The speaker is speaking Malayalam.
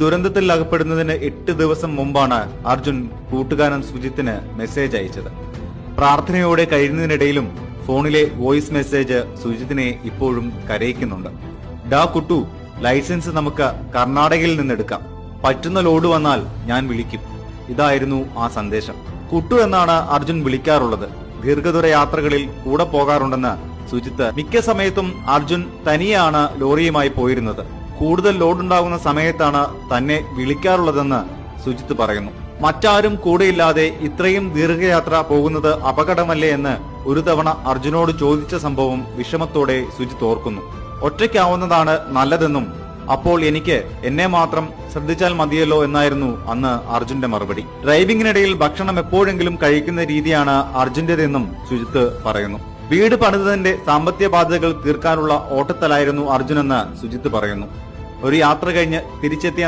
ദുരന്തത്തിൽ അകപ്പെടുന്നതിന് 8 ദിവസം മുമ്പാണ് അർജുൻ കൂട്ടുകാരൻ സുജിത്തിന് മെസ്സേജ് അയച്ചത്. പ്രാർത്ഥനയോടെ കഴിയുന്നതിനിടയിലും ഫോണിലെ വോയിസ് മെസ്സേജ് സുജിത്തിനെ ഇപ്പോഴും കരയിക്കുന്നുണ്ട്. ഡാ കുട്ടു, ലൈസൻസ് നമുക്ക് കർണാടകയിൽ നിന്നെടുക്കാം. പറ്റുന്ന ലോഡ് വന്നാൽ ഞാൻ വിളിക്കും. ഇതായിരുന്നു ആ സന്ദേശം. കുട്ടു എന്നാണ് അർജുൻ വിളിക്കാറുള്ളത്. ദീർഘദൂര യാത്രകളിൽ കൂടെ പോകാറുണ്ടെന്ന് സുജിത്ത് മിക്ക സമയത്തും അർജുൻ തനിയാണ് ലോറിയുമായി പോയിരുന്നത്. കൂടുതൽ ലോഡുണ്ടാകുന്ന സമയത്താണ് തന്നെ വിളിക്കാറുള്ളതെന്ന് സുജിത്ത് പറയുന്നു. മറ്റാരും കൂടെയില്ലാതെ ഇത്രയും ദീർഘയാത്ര പോകുന്നത് അപകടമല്ലേ എന്ന് ഒരു തവണ അർജുനോട് ചോദിച്ച സംഭവം വിഷമത്തോടെ സുജിത്ത് ഓർക്കുന്നു. ഒറ്റയ്ക്കാവുന്നതാണ് നല്ലതെന്നും അപ്പോൾ എനിക്ക് എന്നെ മാത്രം ശ്രദ്ധിച്ചാൽ മതിയല്ലോ എന്നായിരുന്നു അന്ന് അർജുന്റെ മറുപടി. ഡ്രൈവിംഗിനിടയിൽ ഭക്ഷണം എപ്പോഴെങ്കിലും കഴിക്കുന്ന രീതിയാണ് അർജുന്റേതെന്നും സുജിത്ത് പറയുന്നു. വീട് പണിതതിന്റെ സാമ്പത്തിക ബാധ്യതകൾ തീർക്കാനുള്ള ഓട്ടത്തിലായിരുന്നു അർജുനെന്ന് സുജിത്ത് പറയുന്നു. ഒരു യാത്ര കഴിഞ്ഞ് തിരിച്ചെത്തിയ